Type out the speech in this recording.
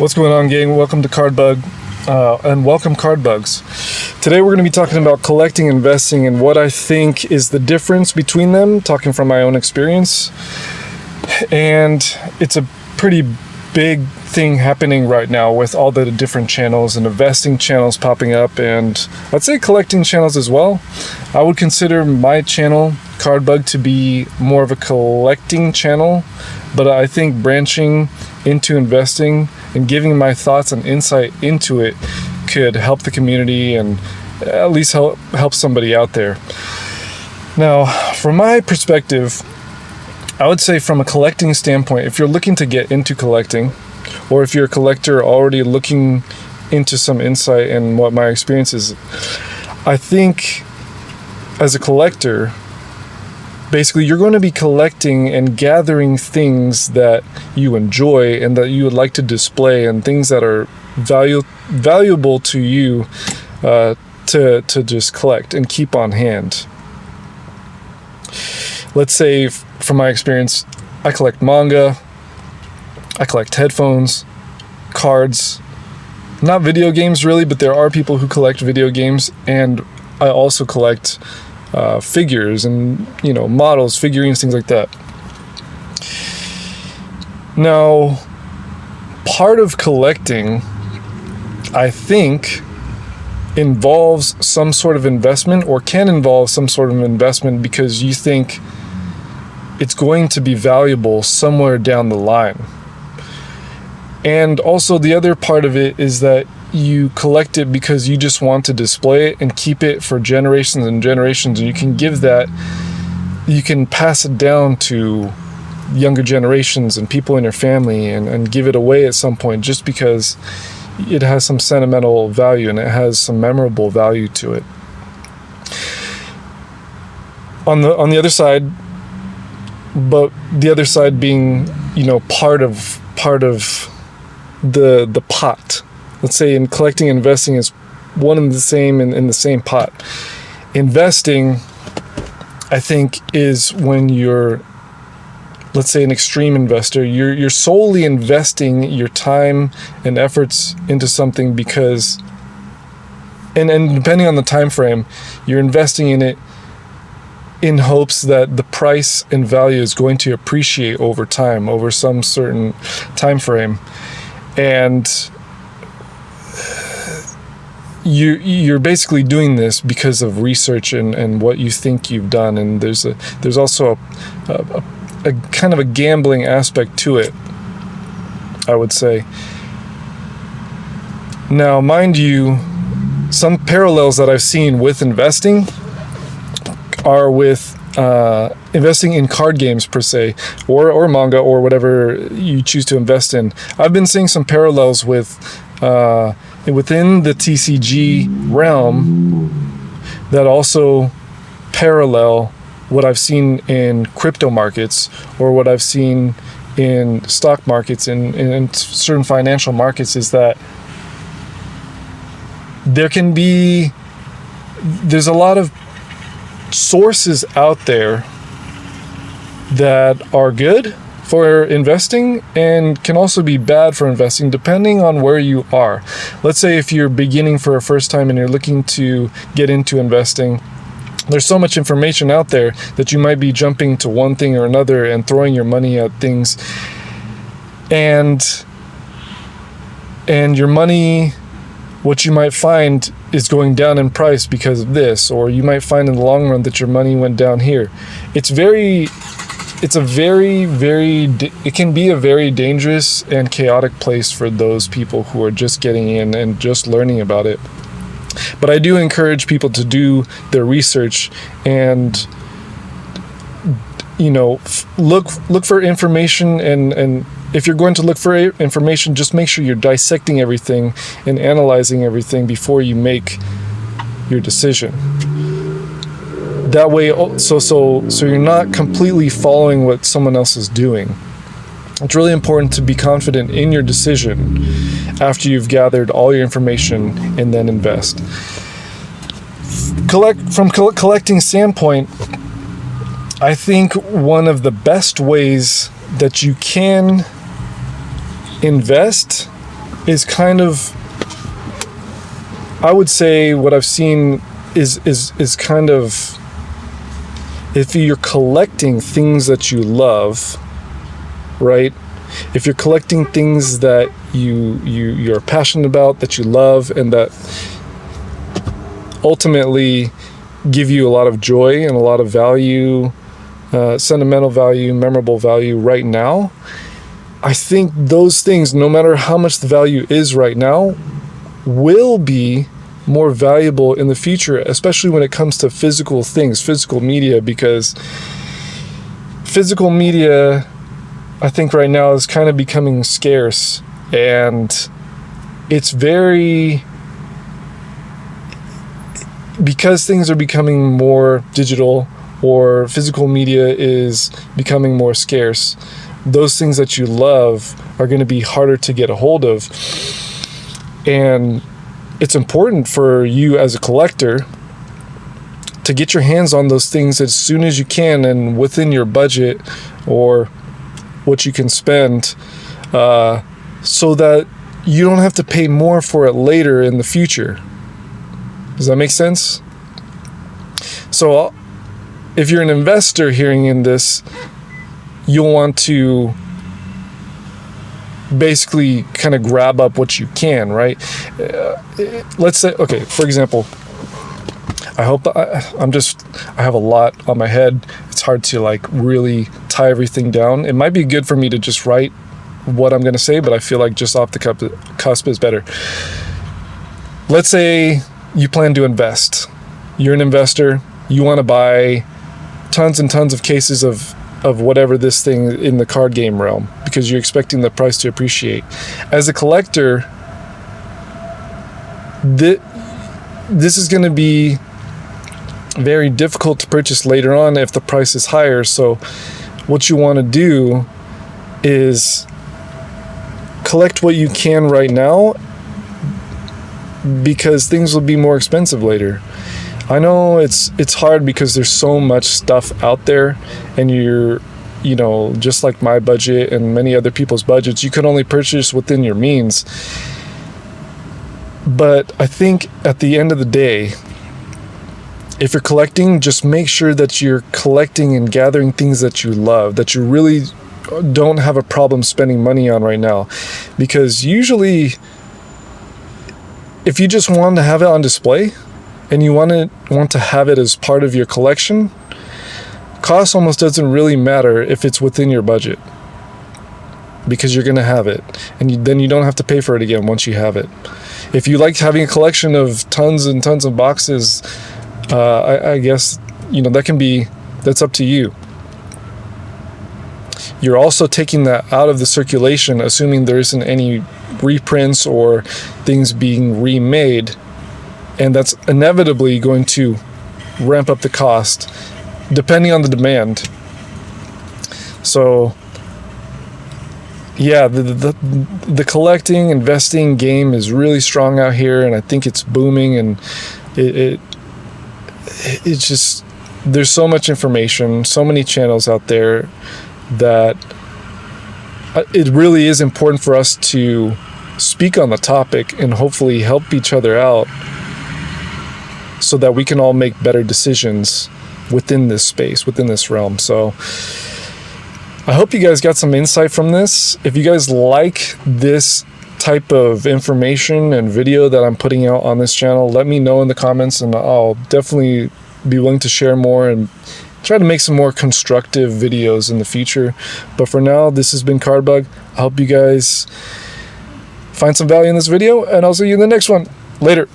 What's going on, gang? Welcome to Cardbug, and welcome Cardbugs. Today we're going to be talking about collecting, investing, and what I think is the difference between them, talking from my own experience. And it's a pretty big thing happening right now with all the different channels and investing channels popping up, and I'd say collecting channels as well. I would consider my channel, Cardbug, to be more of a collecting channel, but I think branching into investing and giving my thoughts and insight into it could help the community and at least help somebody out there. Now, from my perspective, I would say from a collecting standpoint, if you're looking to get into collecting, or if you're a collector already looking into some insight and what my experience is, I think as a collector, basically you're going to be collecting and gathering things that you enjoy and that you would like to display, and things that are valuable to you to just collect and keep on hand. Let's say, from my experience, I collect manga, I collect headphones, cards, not video games really, but there are people who collect video games, and I also collect figures and, models, figurines, things like that. Now, part of collecting, I think, involves some sort of investment, or can involve some sort of investment, because you think it's going to be valuable somewhere down the line. And also the other part of it is that you collect it because you just want to display it and keep it for generations and generations, and you can pass it down to younger generations and people in your family, and give it away at some point, just because it has some sentimental value and it has some memorable value to it. On the other side, but the other side being, part of the pot. Let's say in collecting and investing is one and the same in the same pot. Investing, I think, is when you're, let's say, an extreme investor. You're solely investing your time and efforts into something because, and depending on the time frame, you're investing in it in hopes that the price and value is going to appreciate over time, over some certain time frame. And you're basically doing this because of research and what you think you've done, and there's also a kind of a gambling aspect to it, I would say. Now, mind you, some parallels that I've seen with investing are with investing in card games per se, or manga, or whatever you choose to invest in. I've been seeing some parallels with within the TCG realm that also parallel what I've seen in crypto markets, or what I've seen in stock markets and in certain financial markets, is that there's a lot of sources out there that are good for investing and can also be bad for investing, depending on where you are. Let's say if you're beginning for a first time and you're looking to get into investing, there's so much information out there that you might be jumping to one thing or another and throwing your money at things, and your money, what you might find, is going down in price because of this, or you might find in the long run that your money went down here. It can be a very dangerous and chaotic place for those people who are just getting in and just learning about it. But I do encourage people to do their research and, look for information, and if you're going to look for information, just make sure you're dissecting everything and analyzing everything before you make your decision. That way, so you're not completely following what someone else is doing. It's really important to be confident in your decision after you've gathered all your information and then invest. From collecting standpoint, I think one of the best ways that you can invest is kind of, I would say what I've seen is kind of, if you're collecting things that you love, right? If you're collecting things that you're passionate about, that you love, and that ultimately give you a lot of joy and a lot of value, sentimental value, memorable value right now, I think those things, no matter how much the value is right now, will be more valuable in the future, especially when it comes to physical things, physical media, because physical media, I think right now, is kind of becoming scarce, and it's very, because things are becoming more digital, or physical media is becoming more scarce, those things that you love are going to be harder to get a hold of. And it's important for you as a collector to get your hands on those things as soon as you can and within your budget or what you can spend, so that you don't have to pay more for it later in the future. Does that make sense? So if you're an investor hearing in this, you'll want to basically kind of grab up what you can, right? Let's say, okay, for example, I have a lot on my head. It's hard to like really tie everything down. It might be good for me to just write what I'm going to say, but I feel like just off the cusp is better. Let's say you plan to invest. You're an investor. You want to buy tons and tons of cases of whatever this thing in the card game realm, because you're expecting the price to appreciate. As a collector, this is going to be very difficult to purchase later on if the price is higher. So what you want to do is collect what you can right now, because things will be more expensive later. I know it's hard because there's so much stuff out there, and you're, just like my budget and many other people's budgets, you can only purchase within your means. But I think at the end of the day, if you're collecting, just make sure that you're collecting and gathering things that you love, that you really don't have a problem spending money on right now. Because usually, if you just want to have it on display, and you want to have it as part of your collection, cost almost doesn't really matter if it's within your budget, because you're going to have it, and then you don't have to pay for it again once you have it. If you like having a collection of tons and tons of boxes, I guess that's up to you. You're also taking that out of the circulation, assuming there isn't any reprints or things being remade. And that's inevitably going to ramp up the cost, depending on the demand. So, yeah, the collecting, investing game is really strong out here, and I think it's booming. And it's just, there's so much information, so many channels out there, that it really is important for us to speak on the topic and hopefully help each other out, so that we can all make better decisions within this space, within this realm. So I hope you guys got some insight from this. If you guys like this type of information and video that I'm putting out on this channel, let me know in the comments, and I'll definitely be willing to share more and try to make some more constructive videos in the future. But for now, this has been Cardbug. I hope you guys find some value in this video, and I'll see you in the next one. Later.